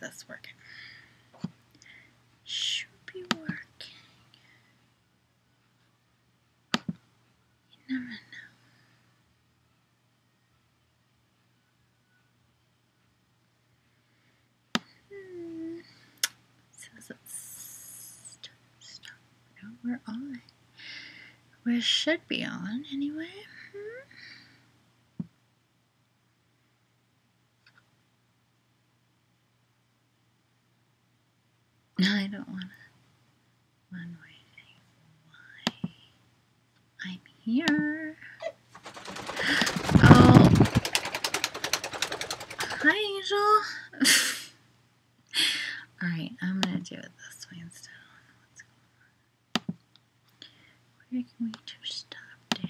this working. Should be working. You never know. Says it's stop. No, we're on. We should be on anyway. No, I don't want to. One waiting. Why? I'm here. Oh. Hi, Angel. Alright, I'm going to do it this way instead. What's going on? Where can we do stop down?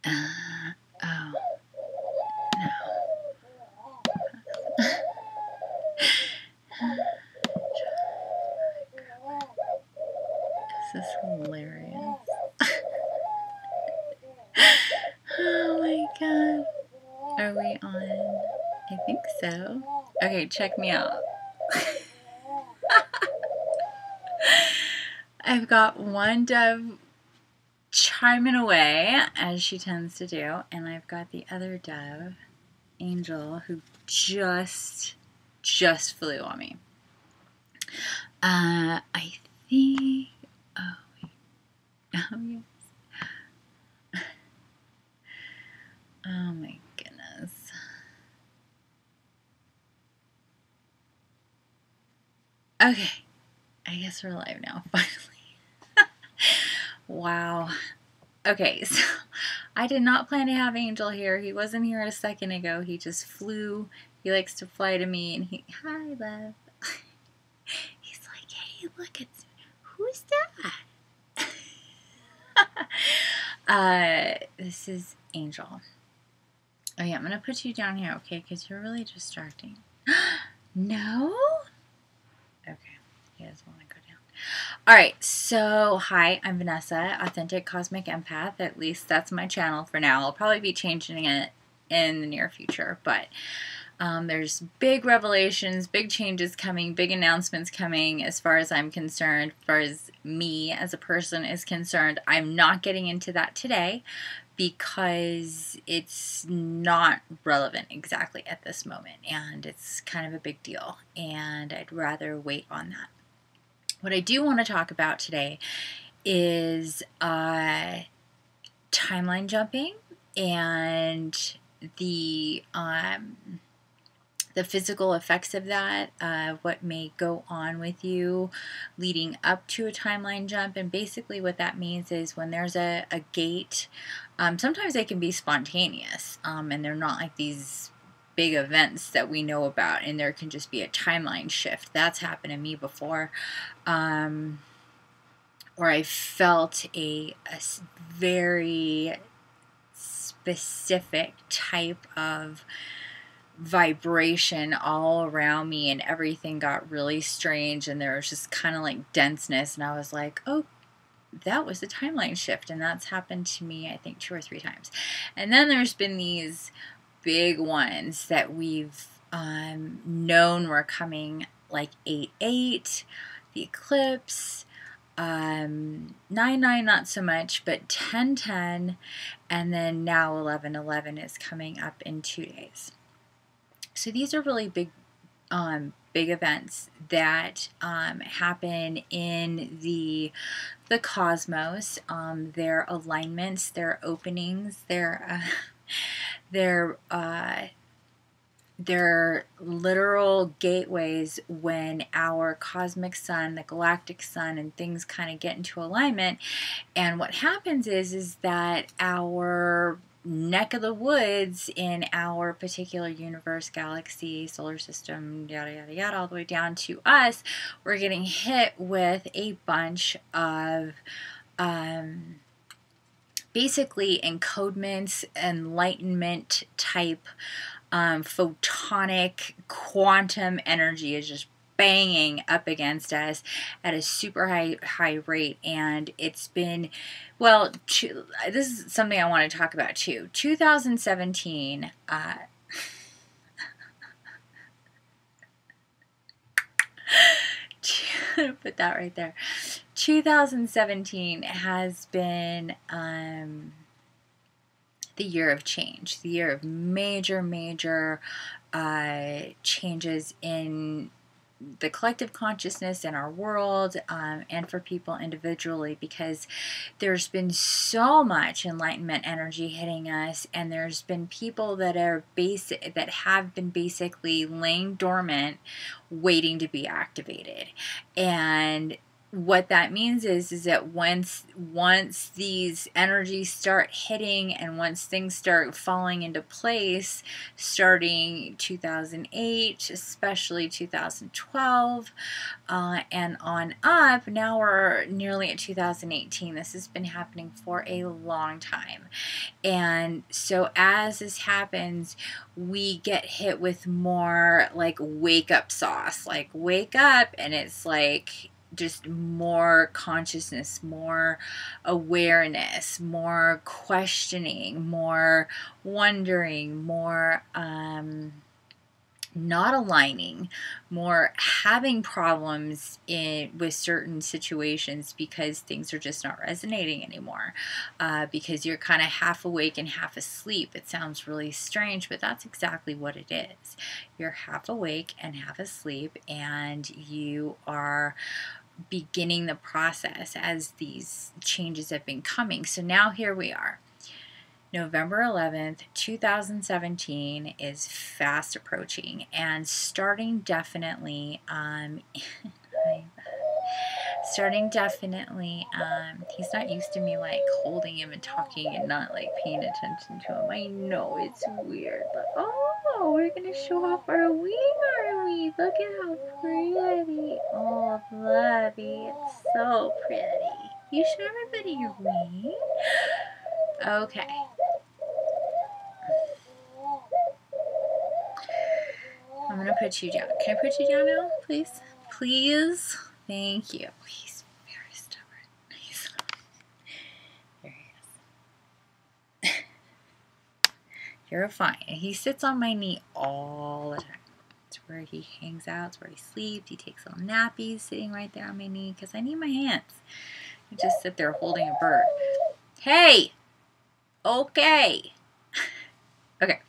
Oh. No. This is hilarious. Oh my god. Are we on? I think so. Okay, check me out. I've got one dove chiming away, as she tends to do, and I've got the other dove, Angel, who just flew on me. I think, oh wait, oh yes. Oh my goodness. Okay, I guess we're live now, finally. Wow. Okay, so I did not plan to have Angel here. He wasn't here a second ago. He just flew. He likes to fly to me, and hi, love. He's like, hey, look, who's that? This is Angel. Oh yeah, I'm gonna put you down here, okay? Because you're really distracting. No? Okay, he doesn't want to go down. Alright, so hi, I'm Vanessa, Authentic Cosmic Empath. At least that's my channel for now. I'll probably be changing it in the near future, but there's big revelations, big changes coming, big announcements coming as far as I'm concerned, as far as me as a person is concerned. I'm not getting into that today because it's not relevant exactly at this moment, and it's kind of a big deal, and I'd rather wait on that. What I do want to talk about today is timeline jumping and the physical effects of that, what may go on with you leading up to a timeline jump. And basically what that means is when there's a gate, sometimes they can be spontaneous, and they're not like these big events that we know about, and there can just be a timeline shift. That's happened to me before, or I felt a very specific type of vibration all around me, and everything got really strange, and there was just kind of like denseness, and I was like, oh, that was a timeline shift. And that's happened to me, I think, 2 or 3 times. And then there's been these big ones that we've known were coming, like 8/8, the eclipse, 9/9 not so much, but 10/10, and then now 11/11 is coming up in 2 days. So these are really big events that happen in the cosmos. Their alignments, their openings, their literal gateways when our cosmic sun, the galactic sun, and things kind of get into alignment. And what happens is that our neck of the woods in our particular universe, galaxy, solar system, yada yada yada, all the way down to us, we're getting hit with a bunch of basically encodements, enlightenment type photonic quantum energy is just banging up against us at a super high rate. And it's been, well, this is something I want to talk about too. 2017, put that right there. 2017 has been the year of change, the year of major changes in the collective consciousness in our world, and for people individually, because there's been so much enlightenment energy hitting us, and there's been people that have been basically laying dormant, waiting to be activated. And what that means is that once these energies start hitting, and once things start falling into place, starting 2008, especially 2012, and on up, now we're nearly at 2018. This has been happening for a long time. And so as this happens, we get hit with more like wake up sauce, like wake up, and it's like just more consciousness, more awareness, more questioning, more wondering, more not aligning, more having problems with certain situations because things are just not resonating anymore, because you're kind of half awake and half asleep. It sounds really strange, but that's exactly what it is. You're half awake and half asleep, and you are beginning the process as these changes have been coming. So now here we are. November 11th, 2017 is fast approaching, and starting definitely, he's not used to me like holding him and talking and not like paying attention to him. I know it's weird, but oh, we're gonna show off our wing, are we? Look at how pretty. Oh, Fluffy, it's so pretty. You show everybody your wing. Okay. I'm going to put you down. Can I put you down now, please? Please? Thank you. He's very stubborn. There he is. You're fine. He sits on my knee all the time. It's where he hangs out. It's where he sleeps. He takes little nappies sitting right there on my knee because I need my hands. I just sit there holding a bird. Hey! Okay. Okay.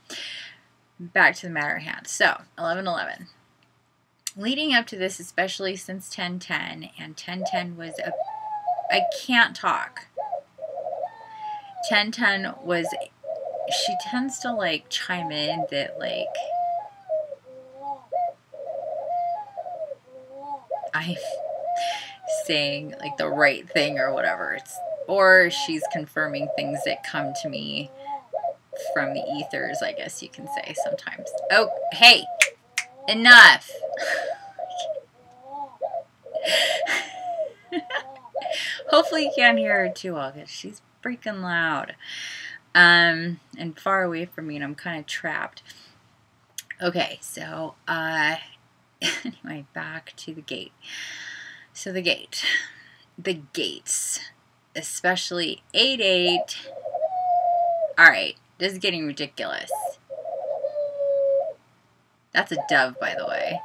Back to the matter at hand. So, 11/11. Leading up to this, especially since 10/10, and 10/10 was a... I can't talk. 10/10 was... She tends to, like, chime in that, like... I'm saying, like, the right thing or whatever. Or she's confirming things that come to me from the ethers, I guess you can say sometimes. Oh, hey, enough. Hopefully you can't hear her too well because she's freaking loud. And far away from me, and I'm kind of trapped. Okay, so, anyway, back to the gate. So the gate. The gates. Especially 8/8. Alright. This is getting ridiculous. That's a dove, by the way.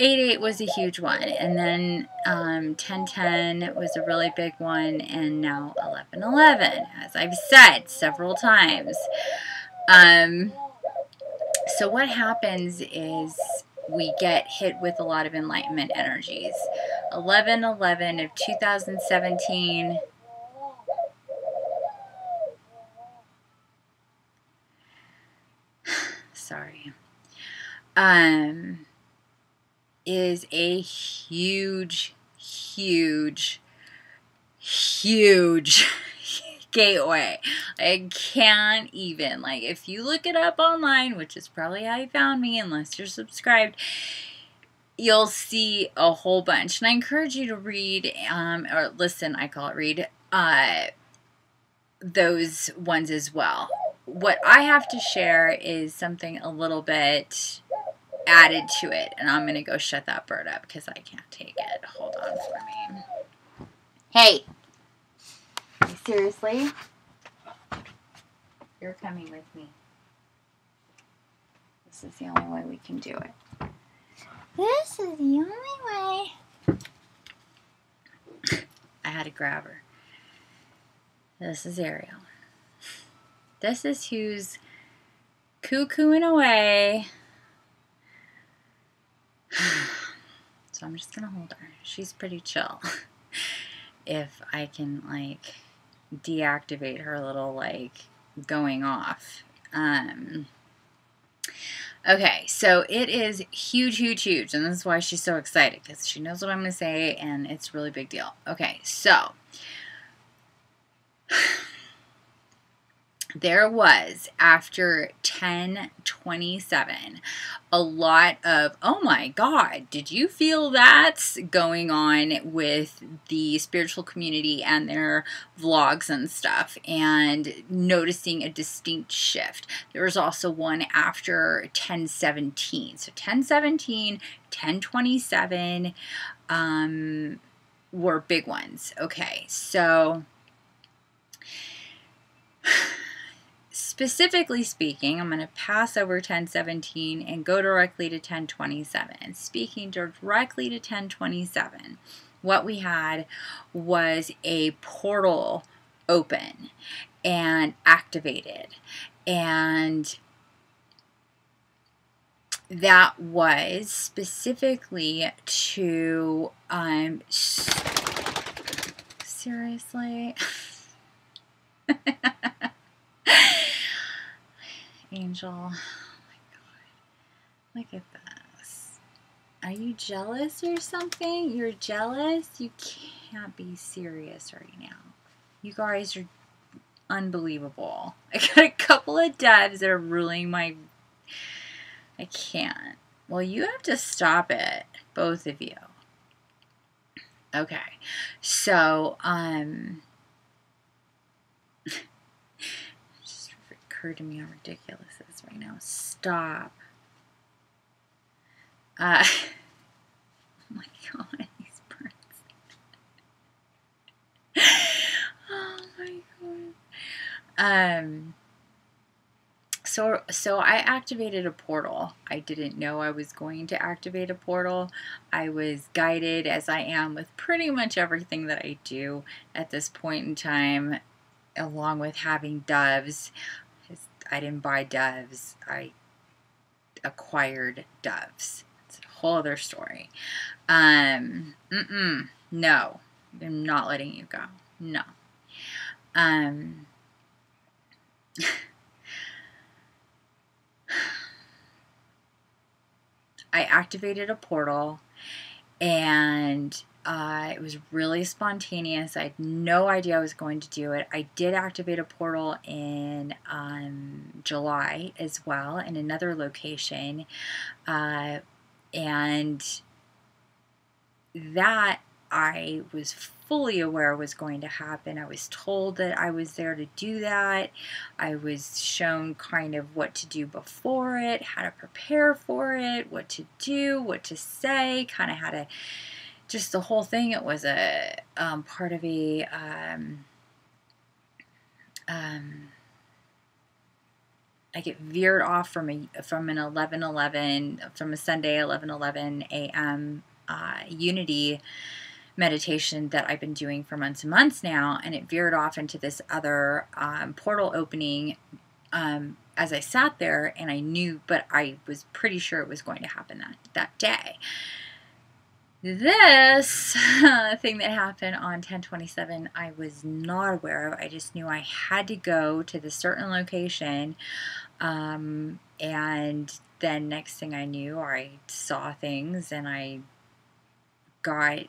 8/8 was a huge one, and then 10/10 was a really big one, and now 11/11, as I've said several times. So what happens is we get hit with a lot of enlightenment energies. 11/11 of 2017. Sorry. Is a huge gateway. I can't even, like, if you look it up online, which is probably how you found me unless you're subscribed, you'll see a whole bunch. And I encourage you to read, or listen, I call it read, those ones as well. What I have to share is something a little bit added to it, and I'm gonna go shut that bird up because I can't take it. Hold on for me. Hey, seriously? You're coming with me. This is the only way we can do it. This is the only way. I had to grab her. This is Ariel. This is who's cuckooing away. So I'm just gonna hold her. She's pretty chill. If I can, like, deactivate her little, like, going off. Okay, so it is huge, huge, huge, and this is why she's so excited, because she knows what I'm going to say, and it's a really big deal. Okay, so there was, after 10/27, a lot of, oh my God, did you feel that going on with the spiritual community and their vlogs and stuff, and noticing a distinct shift. There was also one after 10/17. So 10/17, 10/27 were big ones. Okay, so specifically speaking, I'm going to pass over 10/17 and go directly to 10/27. Speaking directly to 10/27, what we had was a portal open and activated. And that was specifically to, seriously? Angel, oh my God, look at this. Are you jealous or something? You're jealous? You can't be serious right now. You guys are unbelievable. I got a couple of devs that are ruling my... I can't. Well, you have to stop it, both of you. Okay, so, occurred to me how ridiculous it is right now. Stop. Oh my God, these birds. Oh my God. So I activated a portal. I didn't know I was going to activate a portal. I was guided, as I am with pretty much everything that I do at this point in time, along with having doves. I didn't buy doves. I acquired doves. It's a whole other story. No. I'm not letting you go. No. I activated a portal, and it was really spontaneous. I had no idea I was going to do it. I did activate a portal in July as well in another location, and that I was fully aware was going to happen. I was told that I was there to do that. I was shown kind of what to do before it, how to prepare for it, what to do, what to say, kind of how to... just the whole thing. It was a part of a I get veered off from an 11:11 from a Sunday 11:11 a.m. Unity meditation that I've been doing for months and months now, and it veered off into this other portal opening as I sat there, and I knew, but I was pretty sure it was going to happen that day. This thing that happened on 10/27, I was not aware of. I just knew I had to go to this certain location, and then next thing I knew, I saw things and I got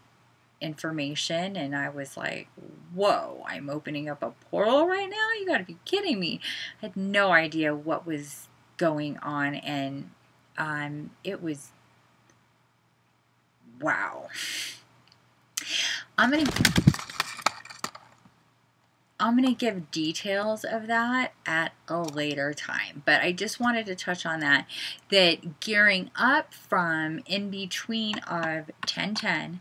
information, and I was like, whoa, I'm opening up a portal right now? You gotta be kidding me. I had no idea what was going on, and it was... wow. I'm I'm going to give details of that at a later time, but I just wanted to touch on that gearing up from in between of 10-10,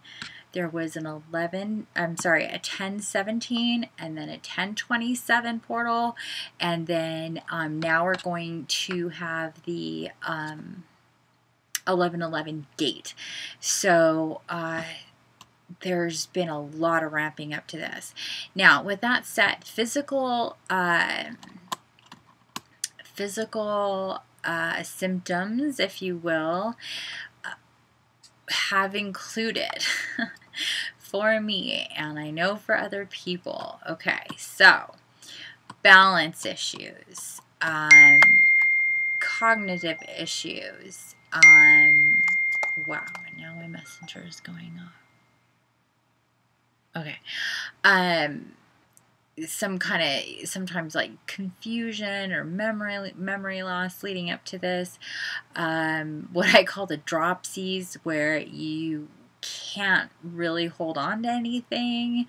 there was an 10-17, and then a 10-27 portal, and then now we're going to have the 11-11 gate. So there's been a lot of ramping up to this. Now, with that said, physical symptoms, if you will, have included for me, and I know for other people. Okay, so balance issues, cognitive issues. Wow, now my messenger is going off. Okay. Sometimes like confusion or memory loss leading up to this. What I call the dropsies, where you can't really hold on to anything.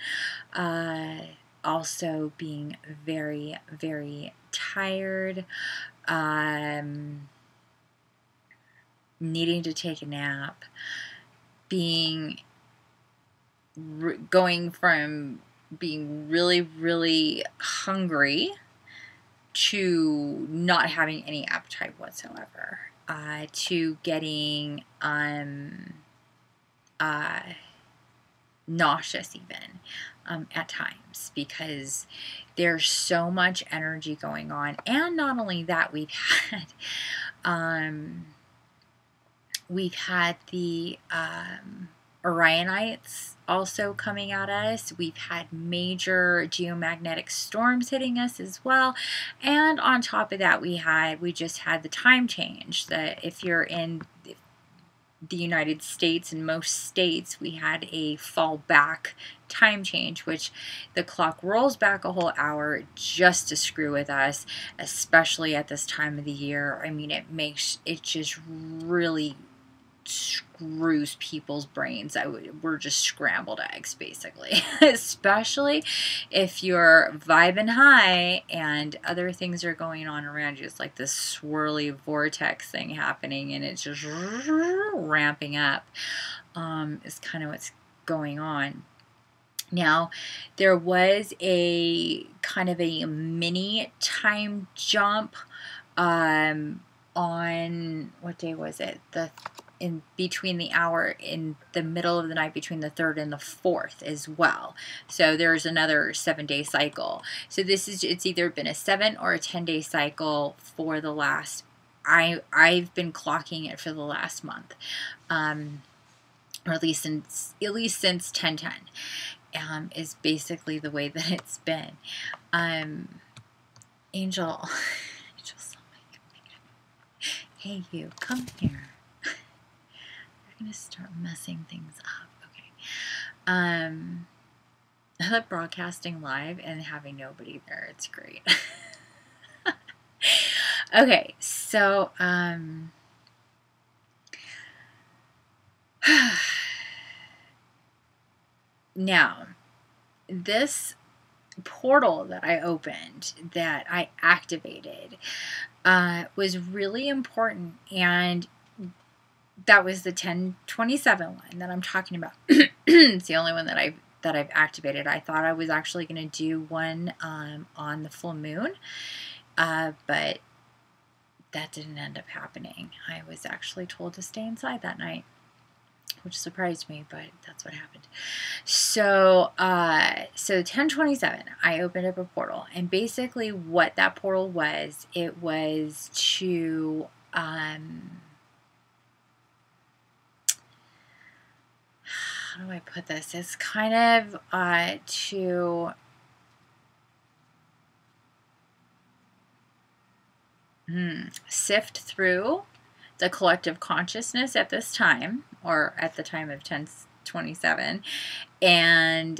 Also being very, very tired. Needing to take a nap. Going from being really, really hungry to not having any appetite whatsoever, to getting nauseous even at times, because there's so much energy going on. And not only that, we've had the Orionites also coming at us. We've had major geomagnetic storms hitting us as well. And on top of that, we just had the time change. That if you're in the United States, in most states, we had a fall back time change, which the clock rolls back a whole hour just to screw with us, especially at this time of the year. I mean, it just really screws people's brains. We're just scrambled eggs, basically. Especially if you're vibing high and other things are going on around you. It's like this swirly vortex thing happening, and it's just ramping up. Is kind of what's going on. Now, there was a kind of a mini time jump on, what day was it? In between the hour in the middle of the night between the 3rd and the 4th as well. So there's another 7-day cycle. So it's either been a 7 or a 10-day cycle for the last, I've been clocking it for the last month, or at least since 10-10, is basically the way that it's been. Angel, hey you, come here. Gonna start messing things up. Okay. I love broadcasting live and having nobody there. It's great. Okay, so now this portal that I opened, that I activated, was really important, and that was the 10-27 one that I'm talking about. It's the only one that I've activated. I thought I was actually going to do one on the full moon, but that didn't end up happening. I was actually told to stay inside that night, which surprised me, but that's what happened. So 10-27, I opened up a portal, and basically what that portal was, it was to how do I put this? It's kind of to sift through the collective consciousness at this time, or at the time of 10-27, and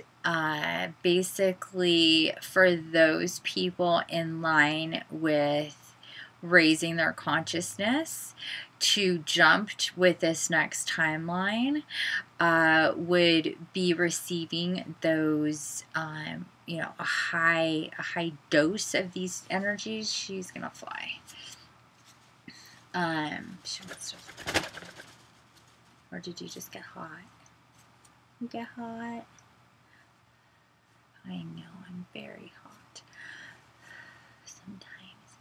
basically for those people in line with raising their consciousness to jump with this next timeline, would be receiving those you know, a high dose of these energies, she's gonna fly. Or did you just get hot? You get hot? I know, I'm very hot. Sometimes.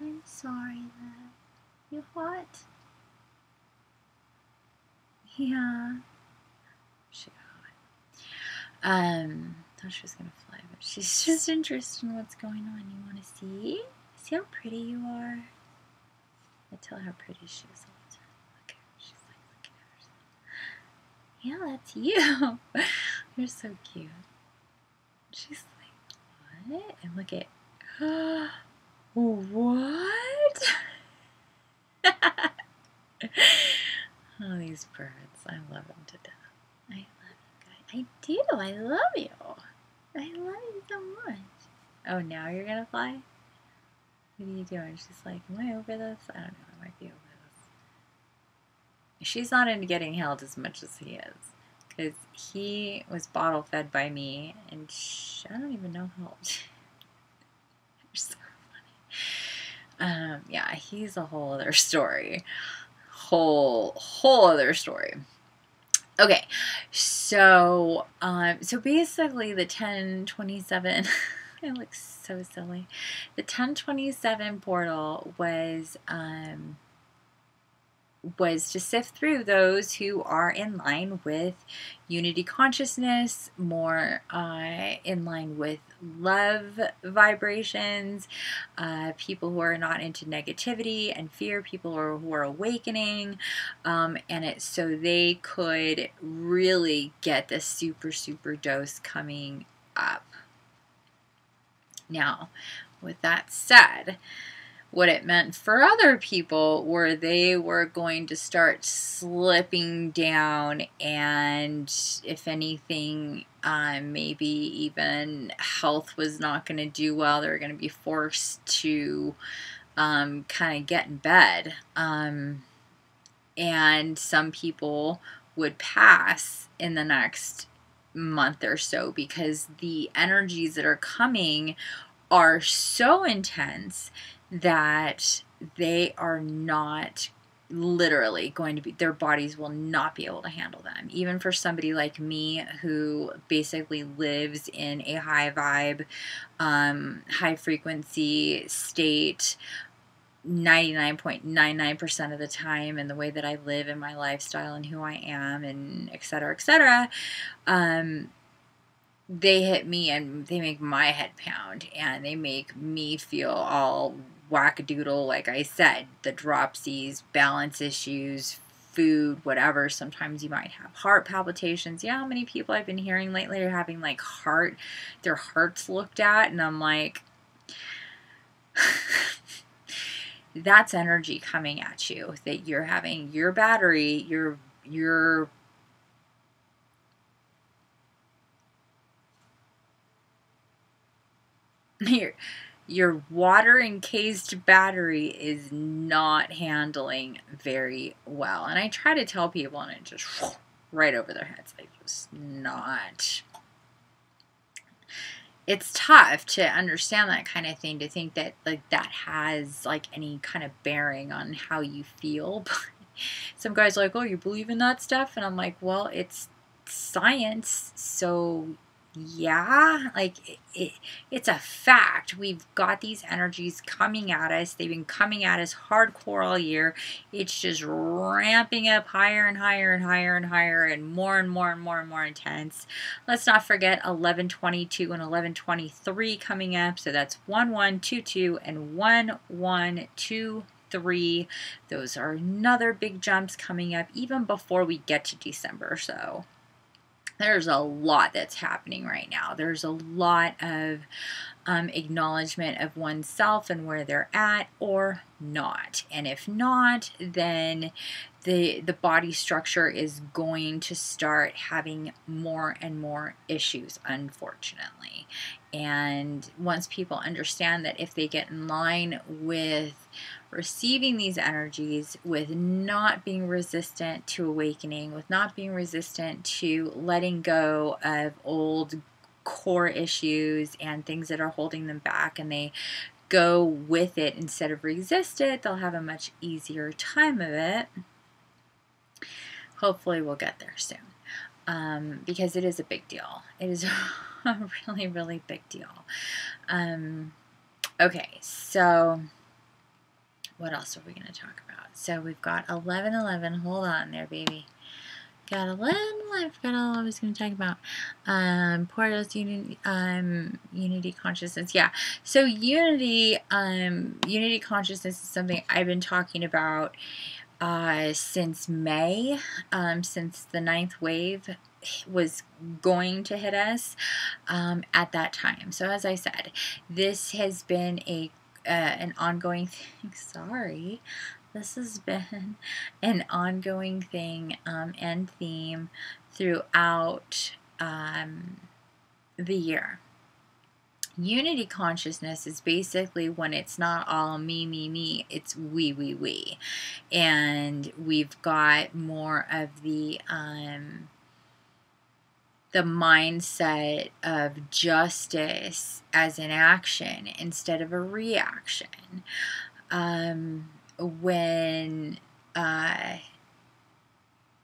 I'm sorry, love. You hot? Yeah. She got hot. Thought she was gonna fly, but she's just interested in what's going on. You wanna see? See how pretty you are? I tell her how pretty she is all the time. Look at her. She's like looking at herself. Yeah, that's you. You're so cute. She's like, what? And look at, what? Oh, these birds. I love them to death. I love you guys. I do. I love you. I love you so much. Oh, now you're going to fly? What are you doing? She's like, am I over this? I don't know. I might be over this. She's not into getting held as much as he is. Because he was bottle fed by me. And I don't even know how old. You're so funny. Yeah, he's a whole other story. Whole other story. Okay, so basically the 1027, I look so silly. The 1027 portal was to sift through those who are in line with unity consciousness, more in line with love vibrations, people who are not into negativity and fear, people who are awakening, and it's so they could really get the super dose coming up. Now, with that said, what it meant for other people were they were going to start slipping down, and if anything, maybe even health was not going to do well. They were going to be forced to kind of get in bed. And some people would pass in the next month or so because the energies that are coming are so intense that they are not literally going to be, their bodies will not be able to handle them. Even for somebody like me who basically lives in a high vibe, high frequency state 99.99% of the time, and the way that I live and my lifestyle and who I am and et cetera, they hit me and they make my head pound and they make me feel all wackadoodle. Like I said, the dropsies, balance issues, food, whatever. Sometimes you might have heart palpitations. Yeah, how many people I've been hearing lately are having like their hearts looked at, and I'm like, that's energy coming at you, that you're having your battery, your water encased battery is not handling very well. And I try to tell people and it just right over their heads. Like, just not. It's tough to understand that kind of thing, to think that like that has like any kind of bearing on how you feel. But some guys are like, oh, you believe in that stuff? And I'm like, well, it's science, so yeah, like it's a fact. We've got these energies coming at us. They've been coming at us hardcore all year. It's just ramping up higher and higher and higher and higher and more and more and more and more intense. Let's not forget 1122 and 1123 coming up. So that's 1122 and 1123. Those are another big jumps coming up even before we get to December. So there's a lot that's happening right now. There's a lot of acknowledgement of oneself and where they're at or not. And if not, then the body structure is going to start having more and more issues, unfortunately. And once people understand that if they get in line with receiving these energies, with not being resistant to awakening, with not being resistant to letting go of old core issues and things that are holding them back, and they go with it instead of resist it, they'll have a much easier time of it. Hopefully we'll get there soon, because it is a big deal. It is a really, really big deal. Okay, so what else are we going to talk about? So we've got 11:11. Hold on there, baby. Got 11. I forgot all I was going to talk about. Portals, unity consciousness. Yeah. So unity consciousness is something I've been talking about since May, since the 9th wave was going to hit us at that time. So as I said, this has been an ongoing thing. Sorry. This has been an ongoing thing and theme throughout the year. Unity consciousness is basically when it's not all me, me, me, it's we, we, we. And we've got more of the mindset of justice as an action instead of a reaction. When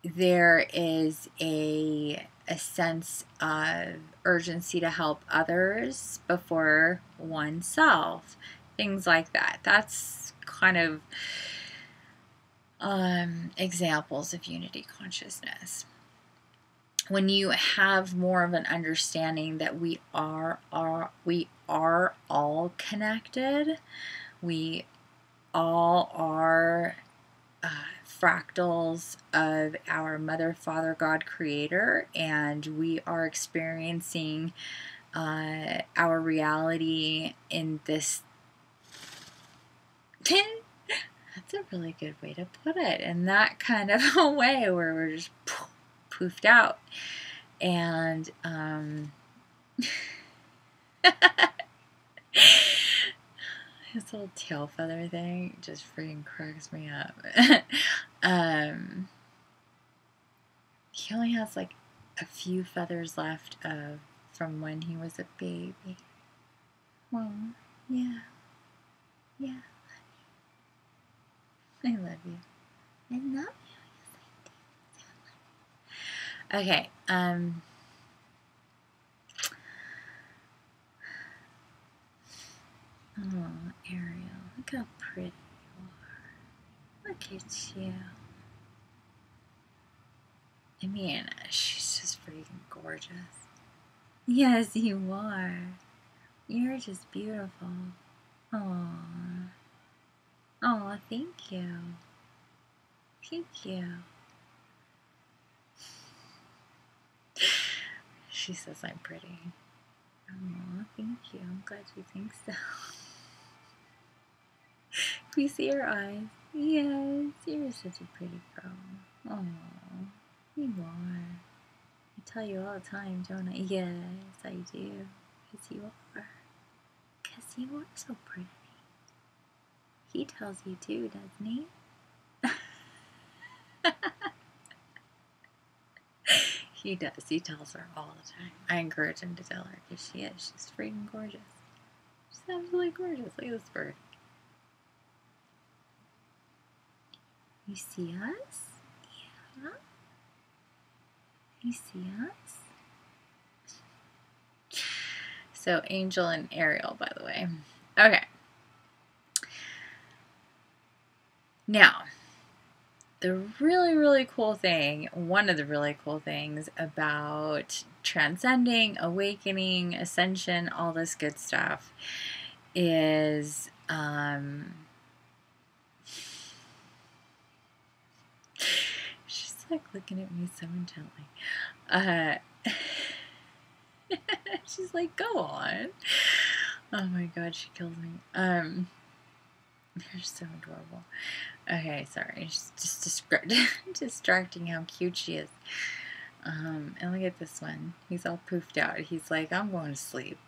there is a sense of urgency to help others before oneself, things like that. That's kind of examples of unity consciousness. When you have more of an understanding that we are all connected, we all are fractals of our Mother, Father, God, Creator, and we are experiencing our reality in this. That's a really good way to put it. In that kind of a way where we're just poofed out. And this little tail feather thing just freaking cracks me up. He only has like a few feathers left from when he was a baby. Well, yeah. Yeah. I love you. I love you. Yes, I do. Okay. Oh, Ariel, look how pretty you are. Look at you. I mean, she's just freaking gorgeous. Yes, you are. You're just beautiful. Aww. Aw, thank you. Thank you. She says I'm pretty. Aw, thank you. I'm glad you think so. We see her eyes. Yes, you're such a pretty girl. Aw, you are. I tell you all the time, don't I? Yes, I do. Because you are. Because you are so pretty. He tells you too, doesn't he? He does. He tells her all the time. I encourage him to tell her because she is. She's freaking gorgeous. She's absolutely gorgeous. Look at this bird. You see us? Yeah. You see us? So, Angel and Ariel, by the way. Okay. Now, the really, really cool thing, one of the really cool things about transcending, awakening, ascension, all this good stuff is she's like looking at me so intently. She's like, go on. Oh my god, she kills me. They're so adorable. Okay, sorry. It's just distracting how cute she is. And look at this one. He's all poofed out. He's like, I'm going to sleep.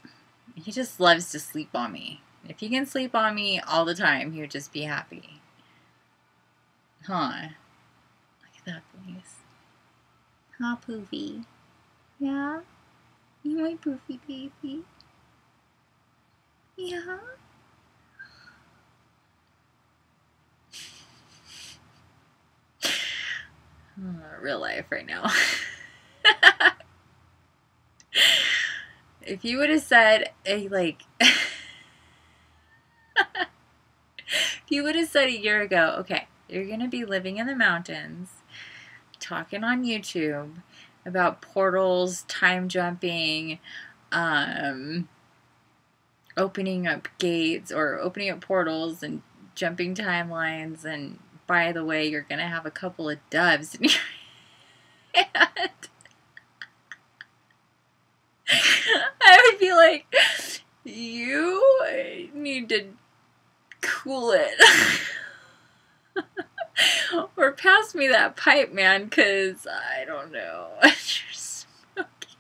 He just loves to sleep on me. If he can sleep on me all the time, he would just be happy. Huh. Look at that face. Huh, Poofy? Yeah? You my poofy baby. Yeah. Real life right now. If you would have said if you would have said a year ago, okay, you're gonna be living in the mountains, talking on YouTube about portals, time jumping, opening up gates or opening up portals and jumping timelines, and by the way, you're gonna have a couple of doves in your hand. I would be like, you need to cool it. Or pass me that pipe, man, because I don't know. You're smoking.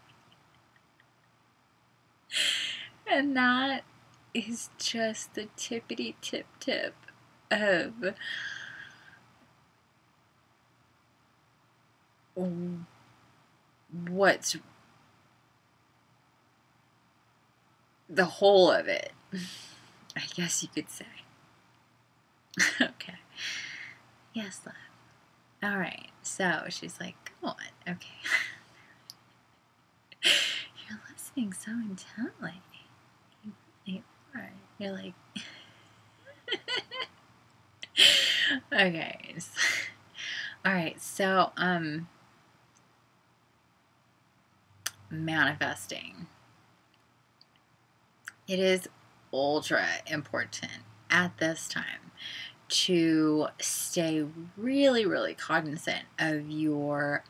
And that is just the tippity tip of what's the whole of it, I guess you could say. Okay. Yes, love. All right. So she's like, go on. Okay. You're listening so intently. You are. You're like, okay. All right. So, manifesting. It is ultra important at this time to stay really, really cognizant of your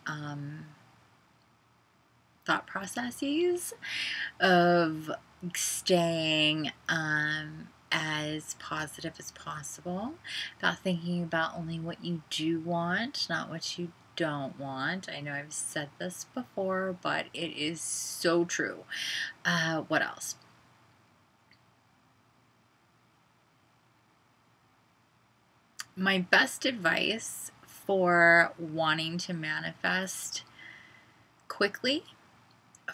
thought processes, of staying as positive as possible, about thinking about only what you do want, not what you don't want. I know I've said this before, but it is so true. What else? My best advice for wanting to manifest quickly,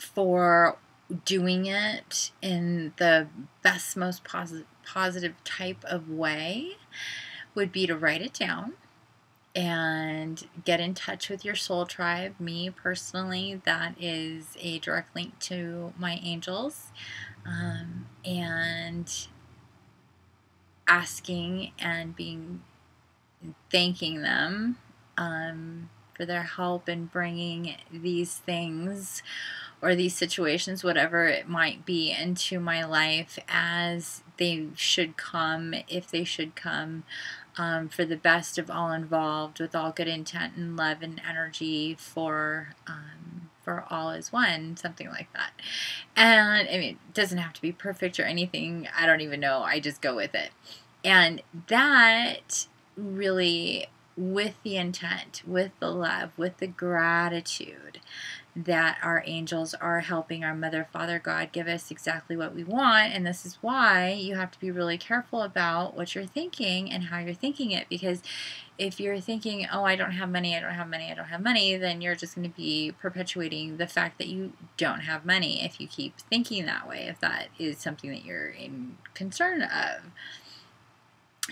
for doing it in the best, most positive type of way, would be to write it down and get in touch with your soul tribe. Me personally, that is a direct link to my angels, and asking and thanking them for their help in bringing these things or these situations, whatever it might be, into my life as they should come, if they should come, for the best of all involved, with all good intent and love and energy for all is one, something like that. And I mean, it doesn't have to be perfect or anything. I don't even know. I just go with it. And that really, with the intent, with the love, with the gratitude that our angels are helping our Mother, Father, God give us exactly what we want. And this is why you have to be really careful about what you're thinking and how you're thinking it. Because if you're thinking, oh, I don't have money, I don't have money, I don't have money, then you're just going to be perpetuating the fact that you don't have money if you keep thinking that way, if that is something that you're in concern of.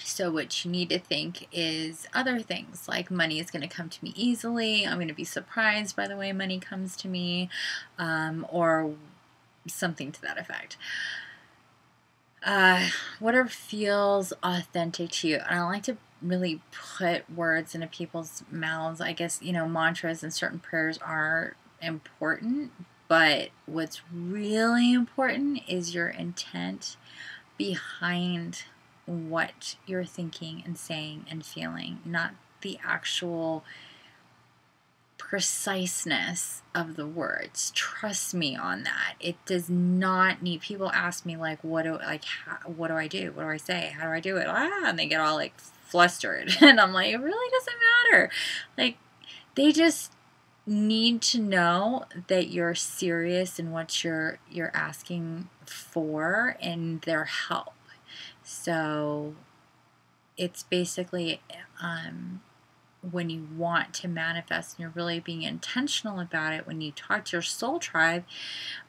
So what you need to think is other things, like money is going to come to me easily. I'm going to be surprised by the way money comes to me, or something to that effect. Whatever feels authentic to you. And I like to really put words into people's mouths. I guess, mantras and certain prayers are important, but what's really important is your intent behind what you're thinking and saying and feeling, not the actual preciseness of the words. Trust me on that. It does not need. People ask me what do I do? What do I say? How do I do it? And they get all flustered, and I'm like, it really doesn't matter. They just need to know that you're serious in what you're asking for and their help. So it's basically when you want to manifest and you're really being intentional about it, when you talk to your soul tribe,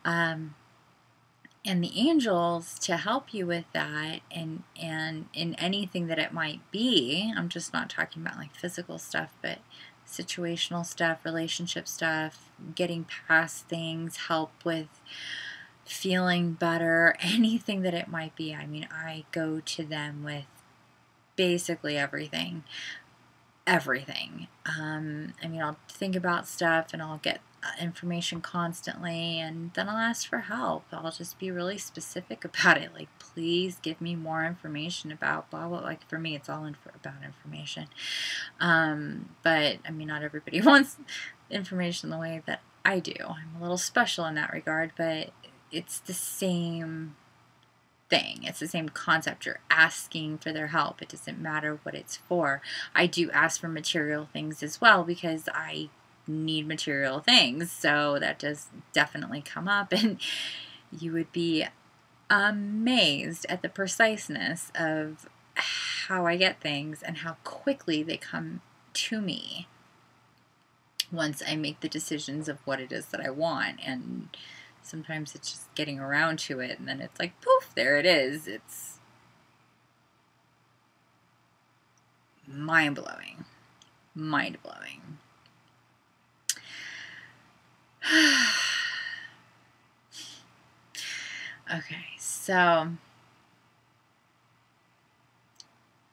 and the angels to help you with that, and in anything that it might be. I'm just not talking about like physical stuff, but situational stuff, relationship stuff, getting past things, help with feeling better, anything that it might be. I mean, I go to them with basically everything. I mean, I'll think about stuff and I'll get information constantly, and then I'll ask for help. I'll just be really specific about it. Like, please give me more information about blah, blah. Like, for me, it's all about information. But, I mean, not everybody wants information the way that I do. I'm a little special in that regard, but it's the same thing. It's the same concept. You're asking for their help. It doesn't matter what it's for. I do ask for material things as well because I need material things. So that does definitely come up, and you would be amazed at the preciseness of how I get things and how quickly they come to me once I make the decisions of what it is that I want. And sometimes it's just getting around to it, and then it's like, poof, there it is. It's mind-blowing. Mind-blowing. Okay, so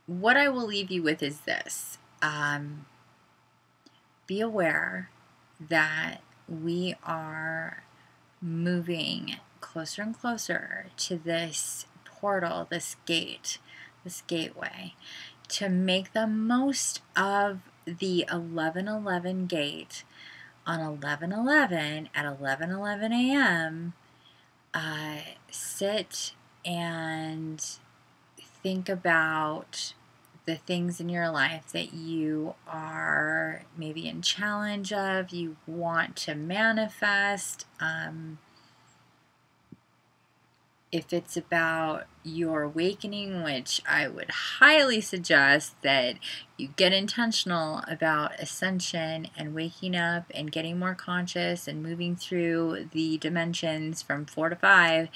what I will leave you with is this. Be aware that we are moving closer and closer to this portal, this gate, this gateway, to make the most of the 11:11 gate on 11:11 at 11:11 a.m. Sit and think about the things in your life that you are maybe in challenge of, you want to manifest. If it's about your awakening, which I would highly suggest that you get intentional about ascension and waking up and getting more conscious and moving through the dimensions from 4 to 5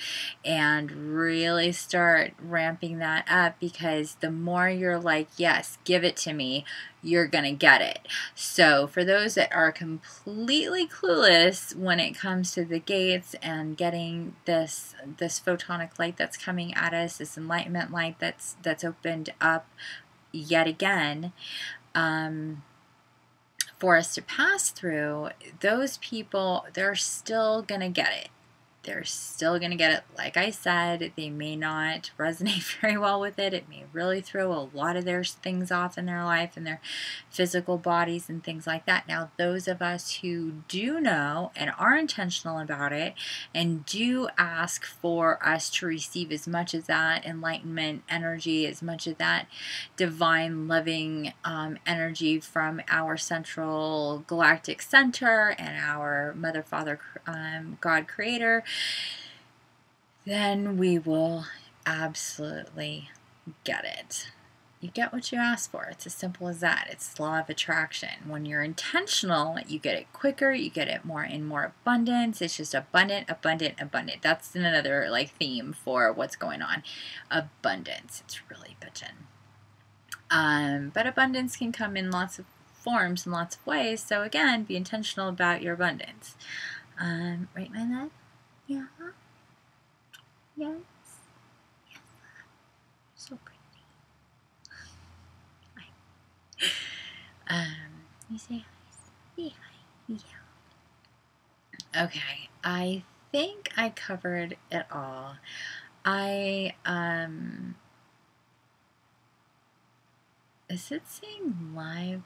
and really start ramping that up, because the more you're like, yes, give it to me, you're gonna get it. So for those that are completely clueless when it comes to the gates and getting this photonic light that's coming at us, this enlightenment light that's opened up yet again, for us to pass through, those people, they're still gonna get it. They're still going to get it. Like I said, they may not resonate very well with it. It may really throw a lot of their things off in their life and their physical bodies and things like that. Now, those of us who do know and are intentional about it and do ask for us to receive as much of that enlightenment energy, as much of that divine loving energy from our central galactic center and our Mother, Father, God Creator, then we will absolutely get it. You get what you ask for. It's as simple as that. It's law of attraction. When you're intentional, you get it quicker, you get it more in more abundance. It's just abundant, abundant, abundant. That's another like theme for what's going on. Abundance. It's really bitchin'. But abundance can come in lots of forms and lots of ways. So again, be intentional about your abundance. Right, my love? Yeah. Yes. Yes. So pretty. Hi. You say hi. Say hi. Yeah. Okay. I think I covered it all. Is it saying live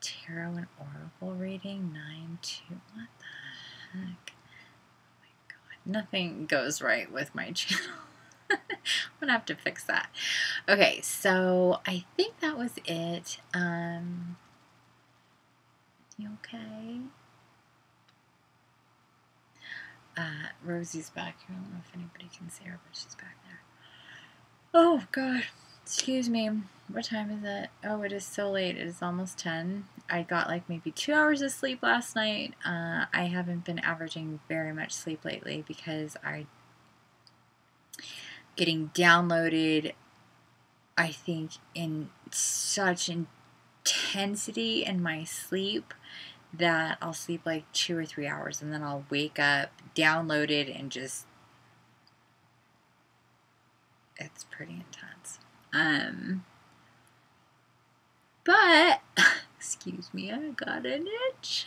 tarot and oracle reading 9-2? What the heck? Oh my god. Nothing goes right with my channel. I'm gonna have to fix that. Okay, so I think that was it. You okay? Rosie's back here. I don't know if anybody can see her, but she's back there. Oh god. Excuse me. What time is it? Oh, it is so late. It is almost 10. I got like maybe 2 hours of sleep last night. I haven't been averaging very much sleep lately because I'm getting downloaded, I think, in such intensity in my sleep that I'll sleep like 2 or 3 hours and then I'll wake up downloaded and just, it's pretty intense. But, excuse me, I got an itch.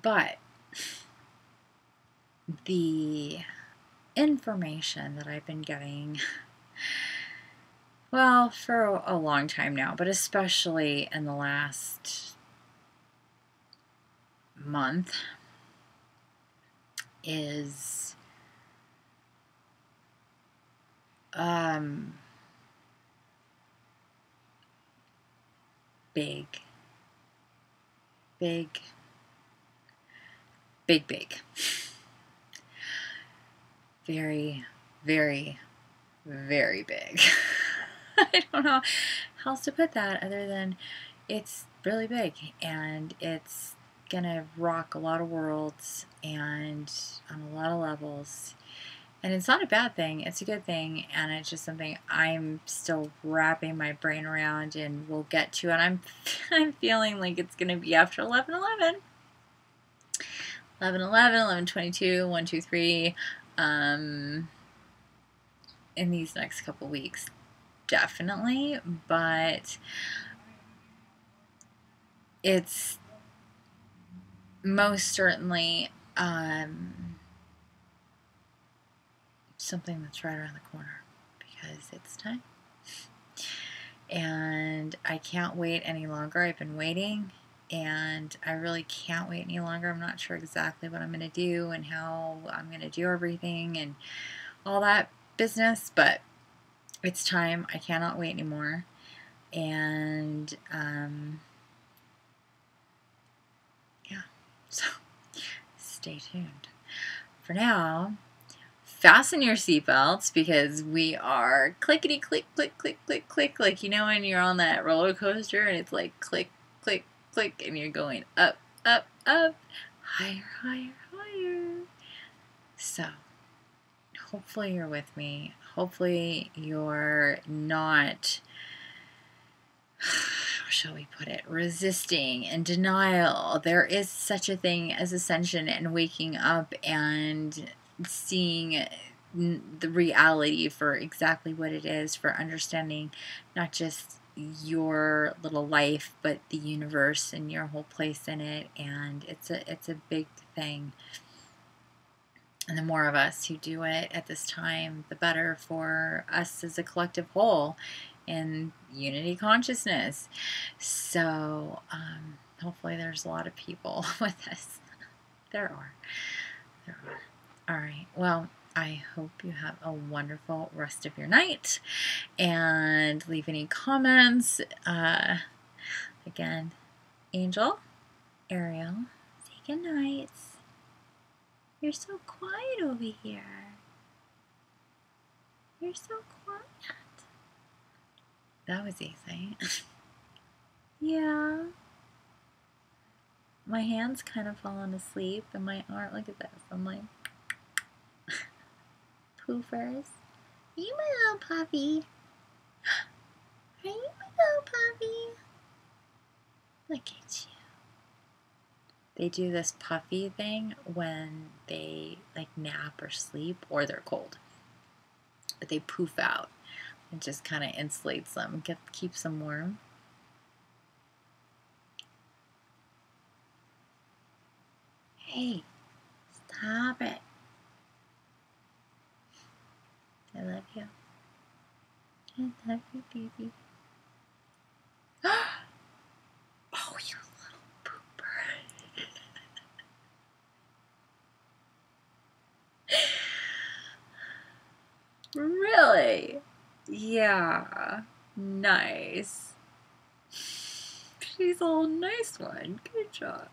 But the information that I've been getting, well, for a long time now, but especially in the last month, is big. Very, very, very big. I don't know how else to put that other than it's really big and it's gonna rock a lot of worlds and on a lot of levels. And it's not a bad thing, it's a good thing, and it's just something I'm still wrapping my brain around and we'll get to. And I'm feeling like it's gonna be after 11/11. 11/11, 11/22, 1/2/3, in these next couple weeks, definitely, but it's most certainly something that's right around the corner because it's time. And I can't wait any longer. I've been waiting and I really can't wait any longer. I'm not sure exactly what I'm going to do and how I'm going to do everything and all that business, but it's time. I cannot wait anymore. And yeah, so stay tuned. For now, fasten your seatbelts because we are clickety click, click, click, click, click. Like, you know, when you're on that roller coaster and it's like click, click, click, and you're going up, up, up, higher, higher, higher. So, hopefully you're with me. Hopefully you're not, how shall we put it, resisting and denial. There is such a thing as ascension and waking up and seeing the reality for exactly what it is, for understanding not just your little life but the universe and your whole place in it. And it's a big thing, and the more of us who do it at this time, the better for us as a collective whole in unity consciousness. So hopefully there's a lot of people with us. There are. All right. Well, I hope you have a wonderful rest of your night and leave any comments. Again, Angel, Ariel, say good night. You're so quiet over here. You're so quiet. That was easy. Yeah. My hand's kind of fallen asleep and my arm, look at this. I'm like, poofers. Are you my little puppy? Are you my little puppy? Look at you. They do this puffy thing when they like nap or sleep or they're cold. But they poof out. It just kind of insulates them, keeps them warm. Hey, stop it. I love you. I love you, baby. Oh, you little pooper. Really? Yeah. Nice. She's a nice one. Good job.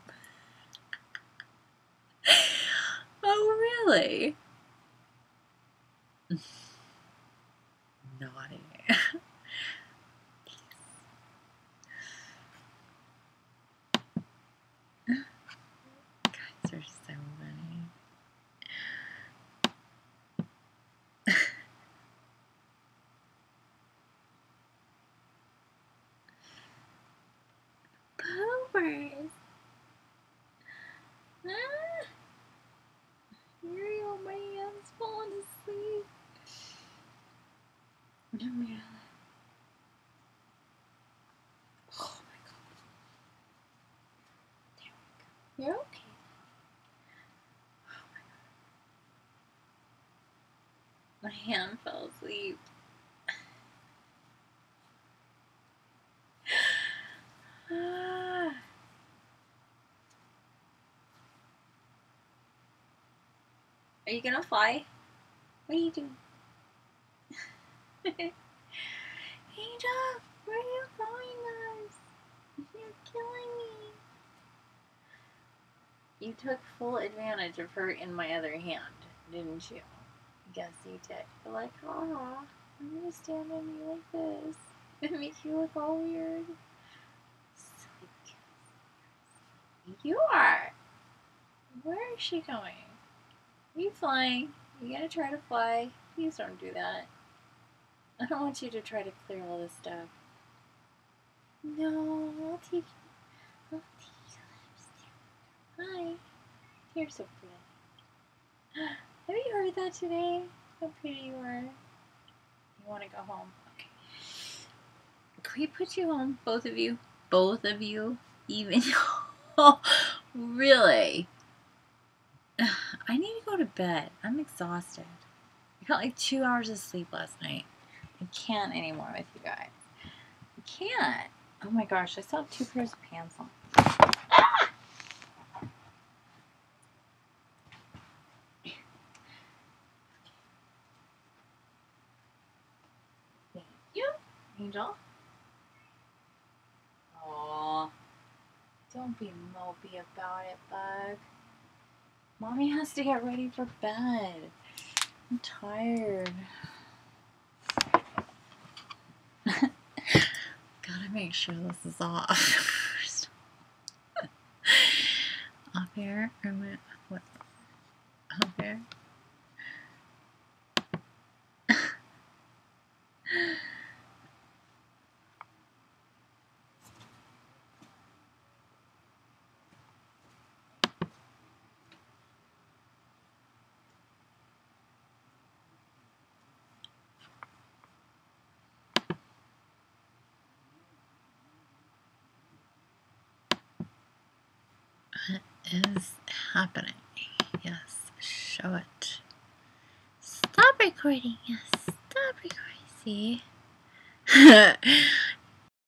Oh, really? Naughty. Guys are so funny. Poopers. Ah, Ariel, my hand's falling asleep. Oh my god. Oh my god. There we go. You're okay. Oh my god. My hand fell asleep. Ah. Are you gonna fly? What are you doing? Angel, where are you going, guys? You're killing me. You took full advantage of her in my other hand, didn't you? Yes, you did. You're like, oh, I'm gonna stand on you like this. It makes you look all weird. Silly kids. You are. Where is she going? Are you flying? Are you gonna try to fly? Please don't do that. I don't want you to try to clear all this stuff. No, I'll teach you. I'll teach you. Hi. You're so pretty. Have you heard that today? How pretty you are. You want to go home? Okay. Can we put you home? Both of you? Both of you? Even? Really? I need to go to bed. I'm exhausted. I got like 2 hours of sleep last night. I can't anymore with you guys. I can't. Oh my gosh, I still have 2 pairs of pants on. Ah! Thank you, Angel. Aww. Don't be mopey about it, Bug. Mommy has to get ready for bed. I'm tired. Gotta make sure this is off. Up here? What? Up here? What is happening? Yes, show it. Stop recording. Yes, stop recording. See?